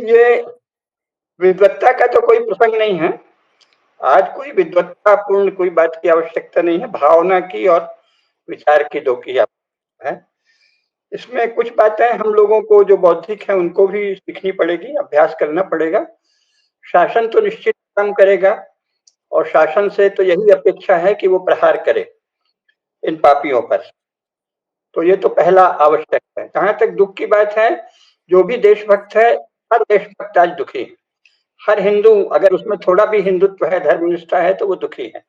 ये विद्वत्ता का तो कोई प्रसंग नहीं है। आज कोई विद्वत्तापूर्ण कोई बात की आवश्यकता नहीं है, भावना की और विचार की दो की आवश्यकता है। इसमें कुछ बातें हम लोगों को जो बौद्धिक हैं उनको भी सीखनी पड़ेगी, अभ्यास करना पड़ेगा। शासन तो निश्चित काम करेगा और शासन से तो यही अपेक्षा है कि वो प्रहार करे इन पापियों पर। तो ये तो पहला आवश्यक है। जहाँ तक दुख की बात है, जो भी देशभक्त है, हर देशभक्त आज दुखी है। हर हिंदू, अगर उसमें थोड़ा भी हिंदुत्व है, धर्मनिष्ठा है, तो वो दुखी है।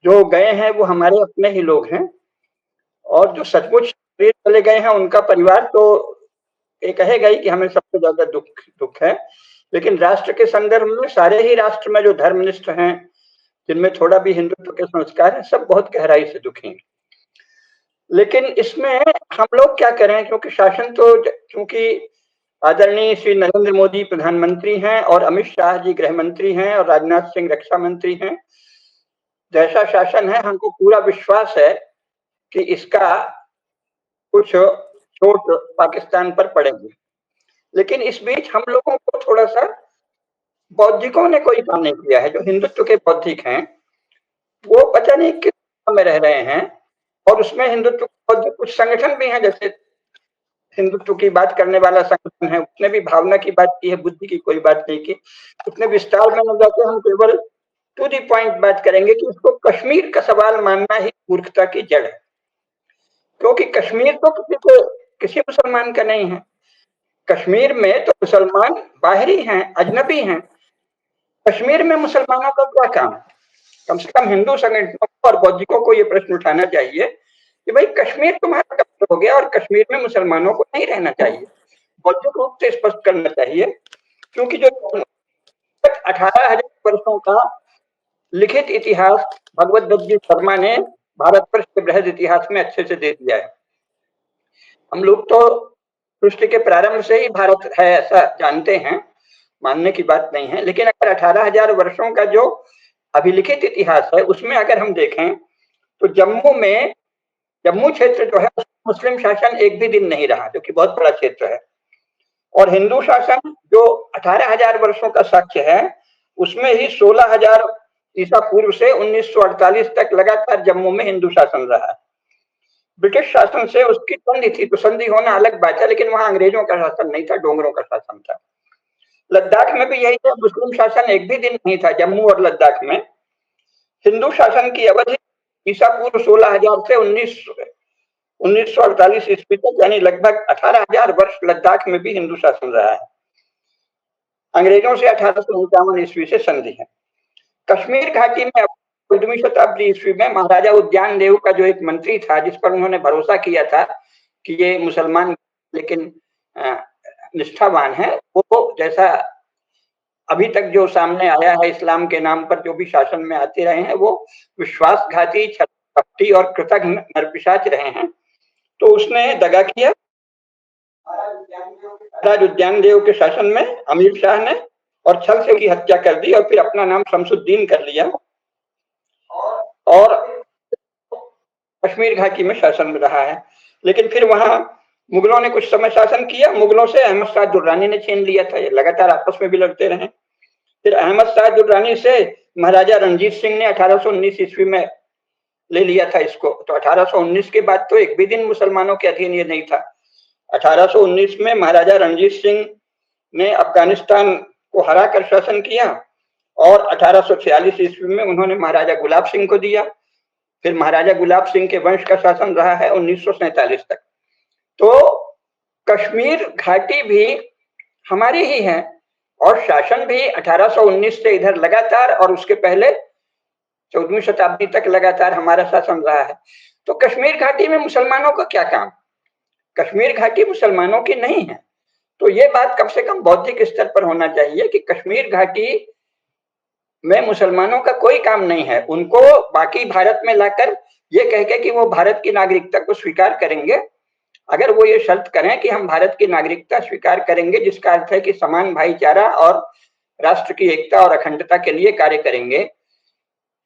जो गए हैं वो हमारे अपने ही लोग हैं, और जो सचमुच चले गए हैं उनका परिवार तो ये कहेगा ही कि हमें सबसे ज्यादा दुख दुख है। लेकिन राष्ट्र के संदर्भ में सारे ही राष्ट्र में जो धर्मनिष्ठ हैं, जिनमें थोड़ा भी हिंदुत्व के संस्कार है, सब बहुत गहराई से दुखी हैं। लेकिन इसमें हम लोग क्या करें, क्योंकि शासन तो, क्योंकि आदरणीय श्री नरेंद्र मोदी प्रधानमंत्री हैं और अमित शाह जी गृह मंत्री हैं और राजनाथ सिंह रक्षा मंत्री हैं, जैसा शासन है हमको पूरा विश्वास है कि इसका कुछ चोट पाकिस्तान पर पड़ेगी। लेकिन इस बीच हम लोगों को थोड़ा सा, बौद्धिकों ने कोई काम नहीं किया है। जो हिंदुत्व के बौद्धिक हैं वो पता नहीं किस में रह रहे हैं, और उसमें हिंदुत्व बौद्धिक कुछ संगठन भी हैं, जैसे हिंदुत्व की बात करने वाला संगठन है, उसने भी भावना की बात की है, बुद्धि की कोई बात नहीं की। उसने विस्तार में न जाके हम केवल टू दी पॉइंट बात करेंगे कि उसको कश्मीर का सवाल मानना ही मूर्खता की जड़ है। क्योंकि कश्मीर तो किसी मुसलमान का नहीं है। कश्मीर में तो मुसलमान बाहरी हैं, अजनबी हैं। कश्मीर में मुसलमानों का क्या काम? कम से कम हिंदू संगठनों और बौद्धिकों को ये प्रश्न उठाना चाहिए कि भाई कश्मीर तुम्हारा कब्जा हो गया और कश्मीर में मुसलमानों को नहीं रहना चाहिए। बौद्धिक रूप से स्पष्ट करना चाहिए, क्योंकि जो 18,000 वर्षों का लिखित इतिहास भगवत दत्त जी शर्मा ने भारत पर बृहद इतिहास में अच्छे से दे दिया है। हम लोग तो सृष्टि के प्रारंभ से ही भारत है ऐसा जानते हैं, मानने की बात नहीं है। लेकिन अगर 18,000 वर्षों का जो अभिलिखित इतिहास है उसमें अगर हम देखें तो जम्मू क्षेत्र जो है मुस्लिम शासन एक भी दिन नहीं रहा, जो कि बहुत बड़ा क्षेत्र है। और हिंदू शासन जो 18,000 वर्षों का साक्ष्य है, उसमें ही 16,000 ईसा पूर्व से 1948 तक लगातार जम्मू में हिंदू शासन रहा है। ब्रिटिश शासन से उसकी संधि थी, तो संधि होना अलग बात है, लेकिन वहां अंग्रेजों का शासन नहीं था, डोंगरों का शासन था। लद्दाख में भी यही था, मुस्लिम शासन एक भी दिन नहीं था जम्मू और लद्दाख में। हिंदू शासन की अवधि ईसा पूर्व 16,000 से 1948 ईस्वी तक, यानी लगभग 18,000 वर्ष लद्दाख में भी हिंदू शासन रहा है। अंग्रेजों से 1851 ईस्वी से संधि है। कश्मीर घाटी में 14वीं शताब्दी ईस्वी में महाराजा उद्यान देव का जो एक मंत्री था, जिस पर उन्होंने भरोसा किया था कि ये मुसलमान लेकिन निष्ठावान है, वो जैसा अभी तक जो सामने आया है इस्लाम के नाम पर जो भी शासन में आते रहे हैं, वो विश्वासघाती, कपटी और कृतघ्न नरपिशाच रहे हैं। तो उसने दगा किया। महाराज उद्यान देव के शासन में अमीर शाह ने और छल से उसकी हत्या कर दी और फिर अपना नाम शमसुद्दीन कर लिया और कश्मीर घाटी में शासन में रहा है। लेकिन फिर वहां मुगलों ने कुछ समय शासन किया। मुगलों से अहमद शाह दुर्रानी ने छीन लिया था, ये लगातार आपस में भी लड़ते रहे। फिर अहमद शाह दुर्रानी से महाराजा रणजीत सिंह ने 1819 ईस्वी में ले लिया था इसको। तो 1819 के बाद तो एक भी दिन मुसलमानों के अधीन ये नहीं था। 1819 में महाराजा रणजीत सिंह ने अफगानिस्तान को हरा कर शासन किया और 1846 ईस्वी में उन्होंने महाराजा गुलाब सिंह को दिया। फिर महाराजा गुलाब सिंह के वंश का शासन रहा है 1947 तक। तो कश्मीर घाटी भी हमारी ही है और शासन भी 1819 से इधर लगातार और उसके पहले 14वीं शताब्दी तक लगातार हमारा शासन रहा है। तो कश्मीर घाटी में मुसलमानों का क्या काम? कश्मीर घाटी मुसलमानों की नहीं है। तो ये बात कम से कम बौद्धिक स्तर पर होना चाहिए कि कश्मीर घाटी में मुसलमानों का कोई काम नहीं है। उनको बाकी भारत में लाकर ये कह के कि वो भारत की नागरिकता को स्वीकार करेंगे, अगर वो ये शर्त करें कि हम भारत की नागरिकता स्वीकार करेंगे, जिसका अर्थ है कि समान भाईचारा और राष्ट्र की एकता और अखंडता के लिए कार्य करेंगे,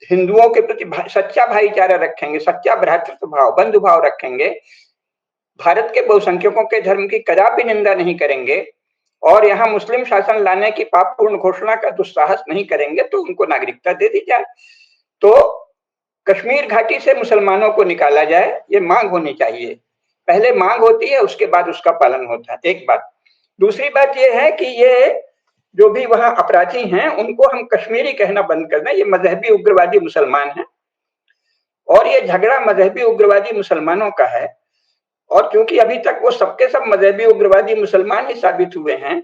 हिंदुओं के प्रति सच्चा भाईचारा रखेंगे, सच्चा भ्रातृत्व भाव, बंधु भाव रखेंगे, भारत के बहुसंख्यकों के धर्म की कदापि निंदा नहीं करेंगे, और यहाँ मुस्लिम शासन लाने की पापपूर्ण घोषणा का दुस्साहस नहीं करेंगे तो उनको नागरिकता दे दी जाए। तो कश्मीर घाटी से मुसलमानों को निकाला जाए, ये मांग होनी चाहिए। पहले मांग होती है, उसके बाद उसका पालन होता है, एक बात। दूसरी बात यह है कि ये जो भी वहां अपराधी हैं उनको हम कश्मीरी कहना बंद कर दें, ये मजहबी उग्रवादी मुसलमान हैं और ये झगड़ा मजहबी उग्रवादी मुसलमानों का है। और क्योंकि अभी तक वो सबके सब मजहबी उग्रवादी मुसलमान ही साबित हुए हैं,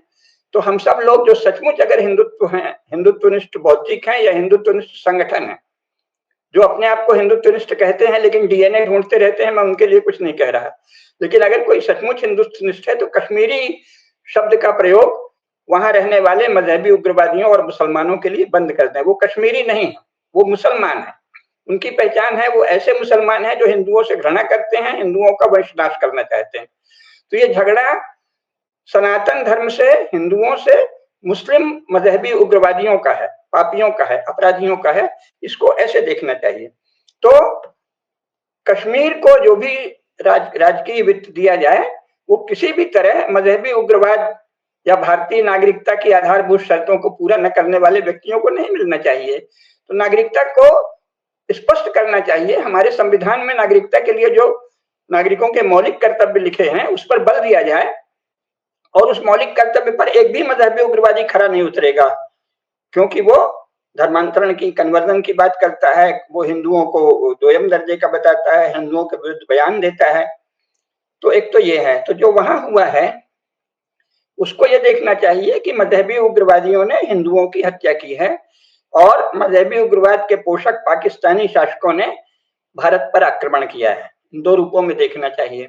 तो हम सब लोग जो सचमुच अगर हिंदुत्व हैं, हिंदुत्वनिष्ठ बौद्धिक हैं या हिंदुत्वनिष्ठ संगठन है, जो अपने आप को हिंदुत्वनिष्ठ कहते हैं लेकिन डीएनए ढूंढते रहते हैं, मैं उनके लिए कुछ नहीं कह रहा, लेकिन अगर कोई सचमुच हिंदुत्वनिष्ठ है तो कश्मीरी शब्द का प्रयोग वहां रहने वाले मजहबी उग्रवादियों और मुसलमानों के लिए बंद कर दें। वो कश्मीरी नहीं है, वो मुसलमान है। उनकी पहचान है, वो ऐसे मुसलमान हैं जो हिंदुओं से घृणा करते हैं, हिंदुओं का वंशनाश करना चाहते हैं। तो ये झगड़ा सनातन धर्म से, हिंदुओं से, मुस्लिम मजहबी उग्रवादियों का है, पापियों का है, अपराधियों का है। इसको ऐसे देखना चाहिए। तो कश्मीर को जो भी राजकीय वित्त दिया जाए वो किसी भी तरह मजहबी उग्रवाद या भारतीय नागरिकता की आधारभूत शर्तों को पूरा न करने वाले व्यक्तियों को नहीं मिलना चाहिए। तो नागरिकता को स्पष्ट करना चाहिए। हमारे संविधान में नागरिकता के लिए जो नागरिकों के मौलिक कर्तव्य लिखे हैं उस पर बल दिया जाए और उस मौलिक कर्तव्य पर एक भी मजहबी उग्रवादी खरा नहीं उतरेगा, क्योंकि वो धर्मांतरण की, कन्वर्जन की बात करता है, वो हिंदुओं को दोयम दर्जे का बताता है, हिंदुओं के विरुद्ध बयान देता है। तो एक तो ये है। तो जो वहां हुआ है उसको ये देखना चाहिए कि मजहबी उग्रवादियों ने हिंदुओं की हत्या की है और मजहबी उग्रवाद के पोषक पाकिस्तानी शासकों ने भारत पर आक्रमण किया है। इन दो रूपों में देखना चाहिए।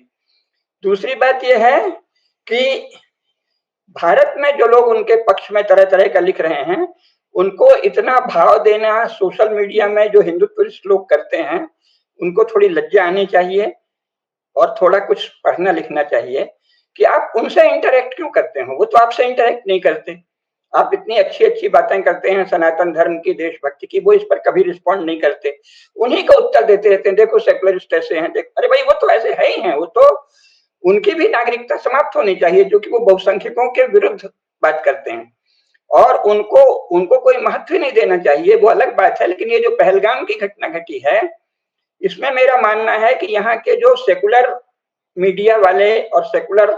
दूसरी बात यह है कि भारत में जो लोग उनके पक्ष में तरह तरह का लिख रहे हैं उनको इतना भाव देना सोशल मीडिया में जो हिंदुत्वनिष्ठ लोग करते हैं उनको थोड़ी लज्जा आनी चाहिए और थोड़ा कुछ पढ़ना लिखना चाहिए कि आप उनसे इंटरेक्ट क्यों करते हो। वो तो आपसे इंटरेक्ट नहीं करते। आप इतनी अच्छी अच्छी बातें करते हैं सनातन धर्म की, देशभक्ति की, वो इस पर कभी रिस्पॉन्ड नहीं करते, उन्हीं का उत्तर देते रहते हैं, देखो सेकुलरिस्ट ऐसे हैं, देख। अरे भाई वो तो ऐसे है ही हैं, वो तो उनकी भी नागरिकता समाप्त होनी चाहिए जो कि वो बहुसंख्यकों के विरुद्ध बात करते हैं और उनको उनको कोई महत्व नहीं देना चाहिए, वो अलग बात है। लेकिन ये जो पहलगाम की घटना घटी है इसमें मेरा मानना है कि यहाँ के जो सेकुलर मीडिया वाले और सेकुलर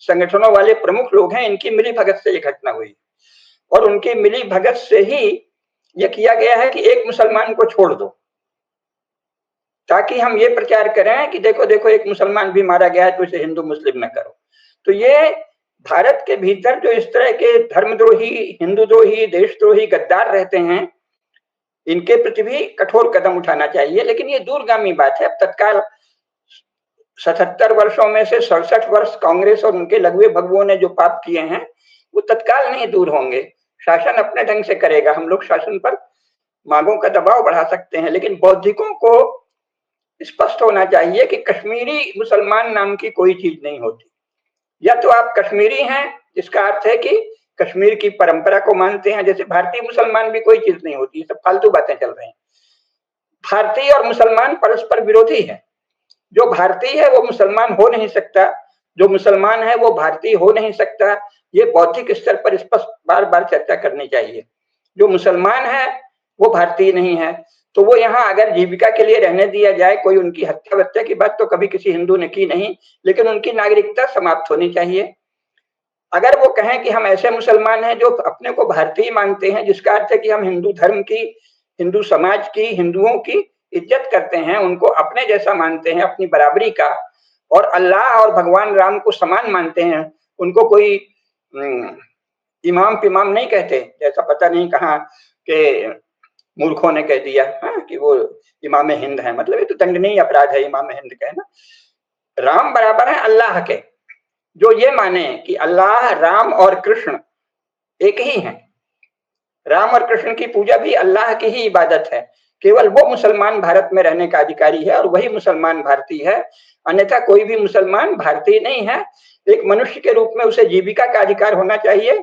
संगठनों वाले प्रमुख लोग हैं इनकी मिली भगत से ये घटना हुई और उनकी मिली भगत से ही ये किया गया है कि एक मुसलमान को छोड़ दो ताकि हम ये प्रचार करें कि देखो देखो एक मुसलमान भी मारा गया है तो इसे हिंदू मुस्लिम न करो। तो ये भारत के भीतर जो इस तरह के धर्मद्रोही, हिंदूद्रोही, देशद्रोही गद्दार रहते हैं इनके प्रति भी कठोर कदम उठाना चाहिए। लेकिन ये दूरगामी बात है। अब तत्काल 77 वर्षों में से 67 वर्ष कांग्रेस और उनके लघुए भगवों ने जो पाप किए हैं वो तत्काल नहीं दूर होंगे। शासन अपने ढंग से करेगा, हम लोग शासन पर मांगों का दबाव बढ़ा सकते हैं, लेकिन बौद्धिकों को स्पष्ट होना चाहिए कि कश्मीरी मुसलमान नाम की कोई चीज नहीं होती। या तो आप कश्मीरी हैं जिसका अर्थ है कि कश्मीर की परंपरा को मानते हैं, जैसे भारतीय मुसलमान भी कोई चीज नहीं होती, सब फालतू बातें चल रही हैं। भारतीय और मुसलमान परस्पर विरोधी है। जो भारतीय है वो मुसलमान हो नहीं सकता, जो मुसलमान है वो भारतीय हो नहीं सकता। ये बौद्धिक स्तर पर स्पष्ट बार बार चर्चा करनी चाहिए। जो मुसलमान है वो भारतीय नहीं है, तो वो यहाँ अगर जीविका के लिए रहने दिया जाए, कोई उनकी हत्या वत्या की बात तो कभी किसी हिंदू ने की नहीं, लेकिन उनकी नागरिकता समाप्त होनी चाहिए। अगर वो कहें कि हम ऐसे मुसलमान हैं जो अपने को भारतीय मानते हैं, जिसका अर्थ है कि हम हिंदू धर्म की, हिंदू समाज की, हिंदुओं की इज्जत करते हैं, उनको अपने जैसा मानते हैं, अपनी बराबरी का, और अल्लाह और भगवान राम को समान मानते हैं, उनको कोई इमाम पिमाम नहीं कहते, जैसा पता नहीं कहाँ के मूर्खों ने कह दिया कि वो इमाम हिंद है। मतलब ये तो दंडनीय अपराध है इमाम हिंद कहना। राम बराबर है अल्लाह के। जो ये माने कि अल्लाह, राम और कृष्ण एक ही हैं, राम और कृष्ण की पूजा भी अल्लाह की ही इबादत है, केवल वो मुसलमान भारत में रहने का अधिकारी है और वही मुसलमान भारतीय है, अन्यथा कोई भी मुसलमान भारतीय नहीं है। एक मनुष्य के रूप में उसे जीविका का अधिकार होना चाहिए,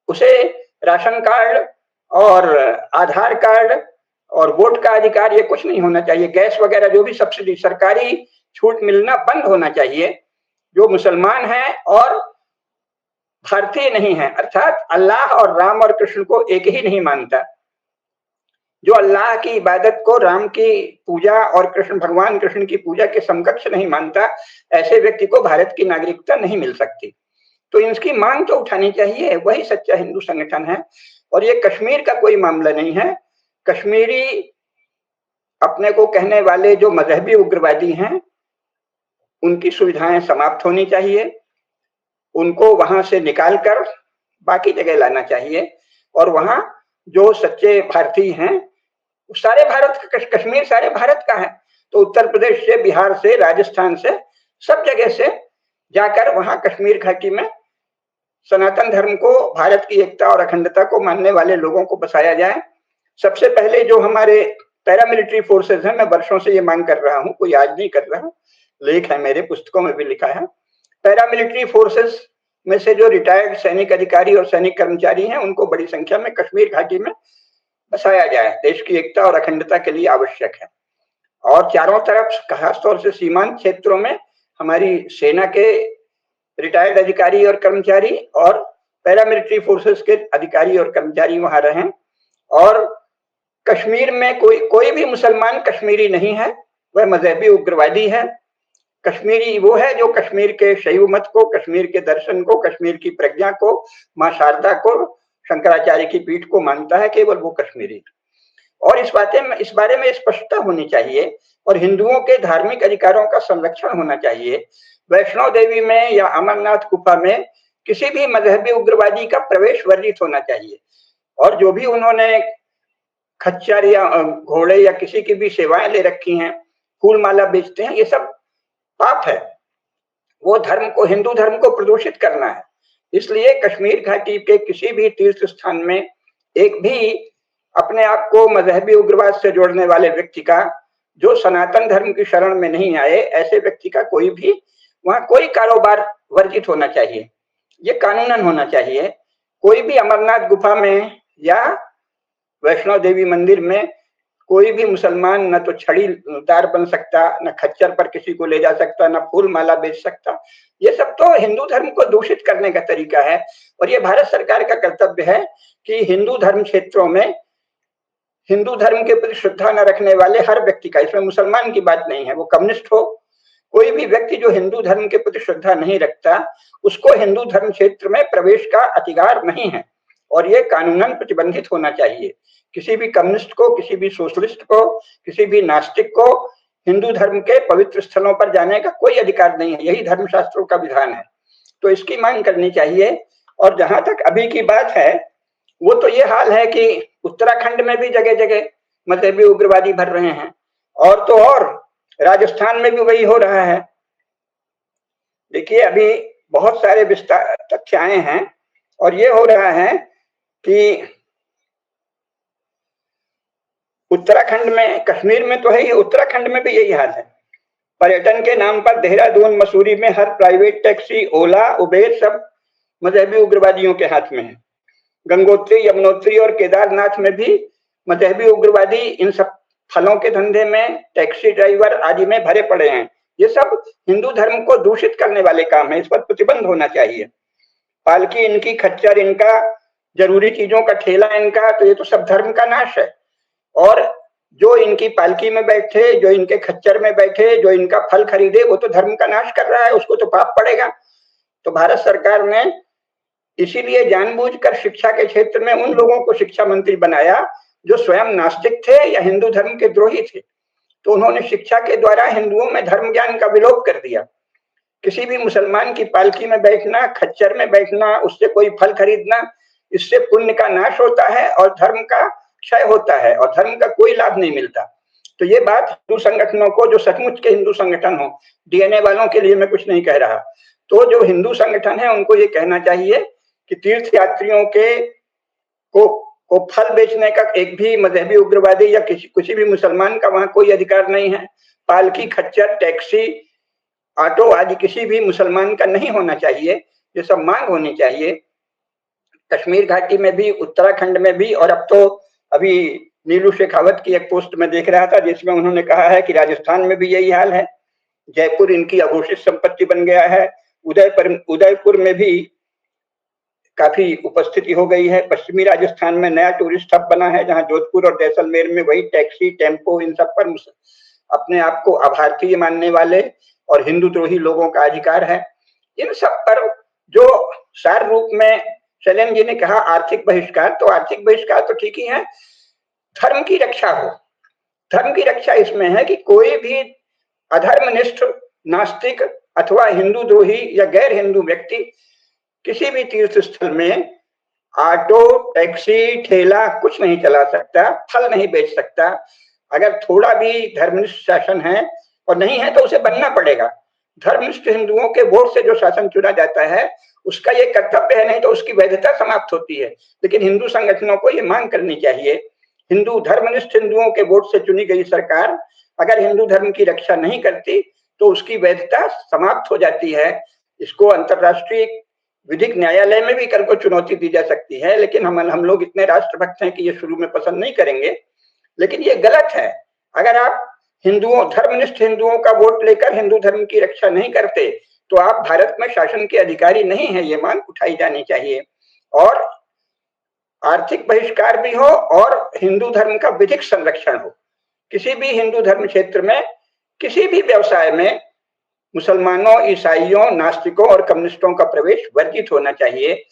उसे राशन कार्ड और आधार कार्ड और वोट का अधिकार ये कुछ नहीं होना चाहिए। गैस वगैरह जो भी सब्सिडी, सरकारी छूट मिलना बंद होना चाहिए। जो मुसलमान है और भारतीय नहीं है, अर्थात अल्लाह और राम और कृष्ण को एक ही नहीं मानता। जो अल्लाह की इबादत को राम की पूजा और भगवान कृष्ण की पूजा के समकक्ष नहीं मानता, ऐसे व्यक्ति को भारत की नागरिकता नहीं मिल सकती। तो इसकी मांग तो उठानी चाहिए, वही सच्चा हिंदू संगठन है। और ये कश्मीर का कोई मामला नहीं है। कश्मीरी अपने को कहने वाले जो मजहबी उग्रवादी हैं, उनकी सुविधाएं समाप्त होनी चाहिए, उनको वहां से निकालकर बाकी जगह लाना चाहिए। और वहां जो सच्चे भारतीय हैं, सारे भारत का, कश्मीर सारे भारत का है, तो उत्तर प्रदेश से, बिहार से, राजस्थान से, सब जगह से जाकर वहां कश्मीर घाटी में सनातन धर्म को, भारत की एकता और अखंडता को मानने वाले लोगों को बसाया जाए। सबसे पहले जो हमारे पैरामिलिट्री फोर्सेज हैं, मैं वर्षों से ये मांग कर रहा हूं, कोई आज नहीं कर रहा, लेख है मेरे पुस्तकों में भी लिखा है। पैरामिलिट्री फोर्सेज में से जो रिटायर्ड सैनिक अधिकारी और सैनिक कर्मचारी हैं, उनको बड़ी संख्या में कश्मीर घाटी में बसाया जाए, देश की एकता और अखंडता के लिए आवश्यक है। और चारों तरफ, खासतौर से सीमांत क्षेत्रों में, हमारी सेना के रिटायर्ड अधिकारी और कर्मचारी और पैरामिलिट्री फोर्सेस के अधिकारी और कर्मचारी वहां रहें। और कश्मीर में कोई भी मुसलमान कश्मीरी नहीं है, वह मजहबी उग्रवादी है। कश्मीरी वो है जो कश्मीर के शैव मत को, कश्मीर के दर्शन को, कश्मीर की प्रज्ञा को, मां शारदा को, शंकराचार्य की पीठ को मानता है, केवल वो कश्मीरी। और इस बारे में स्पष्टता होनी चाहिए और हिंदुओं के धार्मिक अधिकारों का संरक्षण होना चाहिए। वैष्णो देवी में या अमरनाथ गुफा में किसी भी मजहबी उग्रवादी का प्रवेश वर्जित होना चाहिए। और जो भी उन्होंने खच्चर या घोड़े या किसी की भी सेवाएं ले रखी हैं, फूल माला बेचते हैं, ये सब पाप है। वो धर्म को, हिंदू धर्म को प्रदूषित करना है। इसलिए कश्मीर घाटी के किसी भी तीर्थ स्थान में एक भी अपने आप को मजहबी उग्रवाद से जोड़ने वाले व्यक्ति का, जो सनातन धर्म की शरण में नहीं आए, ऐसे व्यक्ति का कोई भी वहां कोई कारोबार वर्जित होना चाहिए, ये कानूनन होना चाहिए। कोई भी अमरनाथ गुफा में या वैष्णो देवी मंदिर में कोई भी मुसलमान न तो छड़ीदार बन सकता, न खच्चर पर किसी को ले जा सकता, न फूल माला बेच सकता। ये सब तो हिंदू धर्म को दूषित करने का तरीका है। और ये भारत सरकार का कर्तव्य है कि हिंदू धर्म क्षेत्रों में हिंदू धर्म के प्रति श्रद्धा न रखने वाले हर व्यक्ति का, इसमें मुसलमान की बात नहीं है, वो कम्युनिस्ट हो, कोई भी व्यक्ति जो हिंदू धर्म के प्रति श्रद्धा नहीं रखता, उसको हिंदू धर्म क्षेत्र में प्रवेश का अधिकार नहीं है। और ये कानूनन प्रतिबंधित होना चाहिए। किसी भी कम्युनिस्ट को, किसी भी सोशलिस्ट को, किसी भी नास्तिक को हिंदू धर्म के पवित्र स्थलों पर जाने का कोई अधिकार नहीं है। यही धर्मशास्त्रों का विधान है। तो इसकी मांग करनी चाहिए। और जहां तक अभी की बात है, वो तो ये हाल है कि उत्तराखंड में भी जगह जगह मजहबी उग्रवादी भर रहे हैं, और राजस्थान में भी वही हो रहा है। देखिए, अभी बहुत सारे तथ्य आए हैं और ये हो रहा है कि उत्तराखंड में, कश्मीर में तो है ही, उत्तराखंड में भी यही हाल है। पर्यटन के नाम पर देहरादून, मसूरी में हर प्राइवेट टैक्सी, ओला, उबेर सब मजहबी उग्रवादियों के हाथ में है। गंगोत्री, यमुनोत्री और केदारनाथ में भी मजहबी उग्रवादी इन सब फलों के धंधे में, टैक्सी ड्राइवर आदि में भरे पड़े हैं। ये सब हिंदू धर्म को दूषित करने वाले काम है, इस पर प्रतिबंध होना चाहिए। पालकी इनकी, खच्चर इनका, जरूरी चीजों का ठेला इनका, तो ये तो सब धर्म का नाश है। और जो इनकी पालकी में बैठे, जो इनके खच्चर में बैठे, जो इनका फल खरीदे, वो तो धर्म का नाश कर रहा है, उसको तो पाप पड़ेगा। तो भारत सरकार ने इसीलिए जानबूझकर शिक्षा के क्षेत्र में उन लोगों को शिक्षा मंत्री बनाया जो स्वयं नास्तिक थे या हिंदू धर्म के द्रोही थे। तो उन्होंने शिक्षा के द्वारा हिंदुओं में धर्म ज्ञान का विलोप कर दिया। किसी भी मुसलमान की पालकी में बैठना, खच्चर में बैठना, उससे कोई फल खरीदना, इससे पुण्य का नाश होता है और धर्म का क्षय होता है और धर्म का कोई लाभ नहीं मिलता। तो ये बात हिंदू संगठनों को, जो सचमुच के हिंदू संगठन हो, डीएनए वालों के लिए मैं कुछ नहीं कह रहा, तो जो हिंदू संगठन है उनको ये कहना चाहिए कि तीर्थ यात्रियों को फल बेचने का एक भी मजहबी उग्रवादी या किसी भी मुसलमान का वहां कोई अधिकार नहीं है। पालकी, खच्चर, टैक्सी, ऑटो आदि किसी भी मुसलमान का नहीं होना चाहिए। ये सब मांग होनी चाहिए। कश्मीर घाटी में भी, उत्तराखंड में भी, और अब तो अभी नीलू शेखावत की एक पोस्ट में देख रहा था जिसमें उन्होंने कहा है कि राजस्थान में भी यही हाल है। जयपुर इनकी अघोषित संपत्ति बन गया है। उदयपुर में भी काफी उपस्थिति हो गई है। पश्चिमी राजस्थान में नया टूरिस्ट हब बना है, जहां जोधपुर और जैसलमेर में वही टैक्सी, टेम्पो, इन सब पर अपने आप को अभारतीय मानने वाले और हिंदुद्रोही लोगों का अधिकार है। इन सब पर जो सार रूप में शैलेंद्र जी ने कहा आर्थिक बहिष्कार, तो आर्थिक बहिष्कार तो ठीक ही है, धर्म की रक्षा हो। धर्म की रक्षा इसमें है कि कोई भी अधर्मनिष्ठ, नास्तिक अथवा हिंदू द्रोही या गैर हिंदू व्यक्ति किसी भी तीर्थ स्थल में ऑटो, टैक्सी, ठेला कुछ नहीं चला सकता, फल नहीं बेच सकता। अगर थोड़ा भी धर्मनिष्ठ शासन है और नहीं है तो उसे बनना पड़ेगा। धर्मनिष्ठ हिंदुओं के वोट से जो शासन चुना जाता है उसका ये कर्तव्य है, नहीं तो उसकी वैधता समाप्त होती है। लेकिन हिंदू संगठनों को ये मांग करनी चाहिए, हिंदू धर्मनिष्ठ हिंदुओं के वोट से चुनी गई सरकार अगर हिंदू धर्म की रक्षा नहीं करती तो उसकी वैधता समाप्त हो जाती है। इसको अंतरराष्ट्रीय विधिक न्यायालय में भी कल को चुनौती दी जा सकती है, लेकिन हम लोग इतने राष्ट्रभक्त हैं कि ये शुरू में पसंद नहीं करेंगे, लेकिन ये गलत है। अगर आप हिंदुओं, धर्मनिष्ठ हिंदुओं का वोट लेकर हिंदू धर्म की रक्षा नहीं करते तो आप भारत में शासन के अधिकारी नहीं है, ये मांग उठाई जानी चाहिए। और आर्थिक बहिष्कार भी हो और हिंदू धर्म का विधिक संरक्षण हो। किसी भी हिंदू धर्म क्षेत्र में किसी भी व्यवसाय में मुसलमानों, ईसाइयों, नास्तिकों और कम्युनिस्टों का प्रवेश वर्जित होना चाहिए।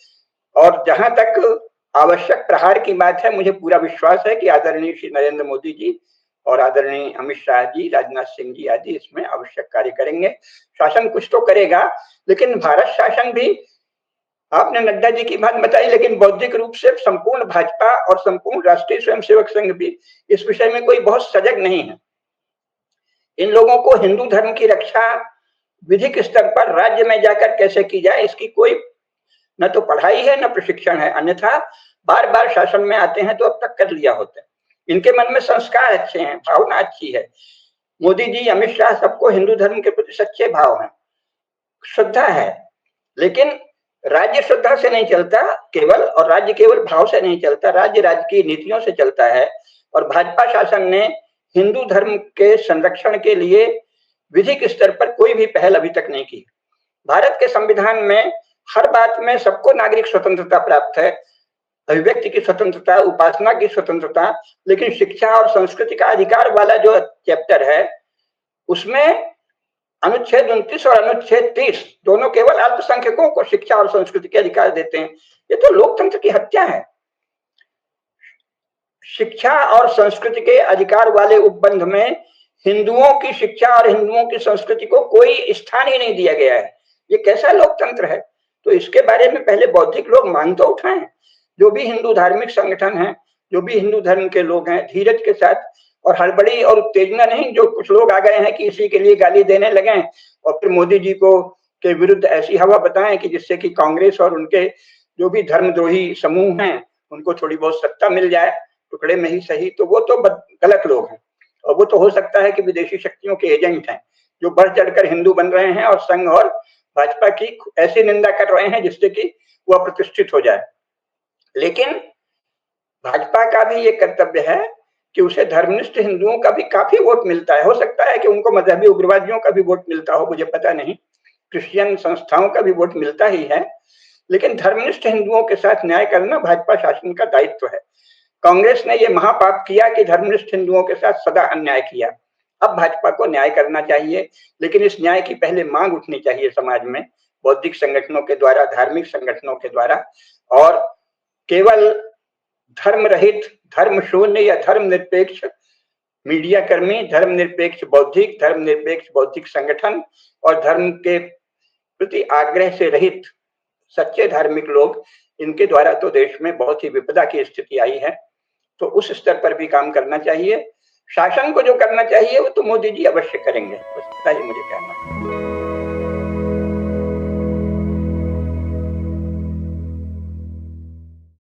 और जहां तक आवश्यक प्रहार की बात है, मुझे पूरा विश्वास है कि आदरणीय श्री नरेंद्र मोदी जी और आदरणीय अमित शाह जी, राजनाथ सिंह जी आदि इसमें आवश्यक कार्य करेंगे। शासन कुछ तो करेगा, लेकिन भारत शासन भी, आपने नड्डा जी की बात बताई, लेकिन बौद्धिक रूप से संपूर्ण भाजपा और संपूर्ण राष्ट्रीय स्वयंसेवक संघ भी इस विषय में कोई बहुत सजग नहीं है। इन लोगों को हिंदू धर्म की रक्षा विधिक स्तर पर राज्य में जाकर कैसे की जाए, इसकी कोई न तो पढ़ाई है न प्रशिक्षण है, अन्यथा बार बार शासन में आते हैं तो अब तक कर लिया होता है। इनके मन में संस्कार अच्छे हैं, भावना अच्छी है। मोदी जी, अमित शाह, सबको हिंदू धर्म के प्रति सच्चे भाव हैं, श्रद्धा है। लेकिन राज्य श्रद्धा से नहीं चलता केवल, और राज्य केवल भाव से नहीं चलता, राज्य राजकीय नीतियों से चलता है। और भाजपा शासन ने हिंदू धर्म के संरक्षण के लिए विधिक स्तर पर कोई भी पहल अभी तक नहीं की। भारत के संविधान में हर बात में सबको नागरिक स्वतंत्रता प्राप्त है, अभिव्यक्ति की स्वतंत्रता, उपासना की स्वतंत्रता, लेकिन शिक्षा और संस्कृति का अधिकार वाला जो चैप्टर है उसमें अनुच्छेद 29 और अनुच्छेद 30 दोनों केवल अल्पसंख्यकों को शिक्षा और संस्कृति के अधिकार देते हैं। ये तो लोकतंत्र की हत्या है। शिक्षा और संस्कृति के अधिकार वाले उपबंध में हिंदुओं की शिक्षा और हिंदुओं की संस्कृति को कोई स्थान ही नहीं दिया गया है। ये कैसा लोकतंत्र है? तो इसके बारे में पहले बौद्धिक लोग मांग तो उठाएं। जो भी हिंदू धार्मिक संगठन है, जो भी हिंदू धर्म के लोग हैं, धीरज के साथ, और हड़बड़ी और उत्तेजना नहीं, जो कुछ लोग आ गए हैं कि इसी के लिए गाली देने लगे और फिर मोदी जी को के विरुद्ध ऐसी हवा बताएं कि जिससे कि कांग्रेस और उनके जो भी धर्मद्रोही समूह हैं उनको थोड़ी बहुत सत्ता मिल जाए, टुकड़े में ही सही, तो वो तो गलत लोग हैं। और वो तो हो सकता है कि विदेशी शक्तियों के एजेंट हैं जो बढ़ चढ़कर हिंदू बन रहे हैं और संघ और भाजपा की ऐसी निंदा कर रहे हैं जिससे कि वो अप्रतिष्ठित हो जाए। लेकिन भाजपा का भी ये कर्तव्य है कि उसे धर्मनिष्ठ हिंदुओं का भी काफी वोट मिलता है। हो सकता है कि उनको मजहबी उग्रवादियों का भी वोट मिलता हो, मुझे पता नहीं, क्रिश्चियन संस्थाओं का भी वोट मिलता ही है, लेकिन धर्मनिष्ठ हिंदुओं के साथ न्याय करना भाजपा शासन का दायित्व है। कांग्रेस ने यह महापाप किया कि धर्मनिष्ठ हिंदुओं के साथ सदा अन्याय किया। अब भाजपा को न्याय करना चाहिए, लेकिन इस न्याय की पहले मांग उठनी चाहिए समाज में, बौद्धिक संगठनों के द्वारा, धार्मिक संगठनों के द्वारा। और केवल धर्म रहित, धर्म शून्य या धर्म निरपेक्ष मीडिया कर्मी, धर्म निरपेक्ष बौद्धिक संगठन और धर्म के प्रति आग्रह से रहित सच्चे धार्मिक लोग, इनके द्वारा तो देश में बहुत ही विपदा की स्थिति आई है। तो उस स्तर पर भी काम करना चाहिए। शासन को जो करना चाहिए वो तो मोदी जी अवश्य करेंगे, बस इतना ही मुझे कहना है।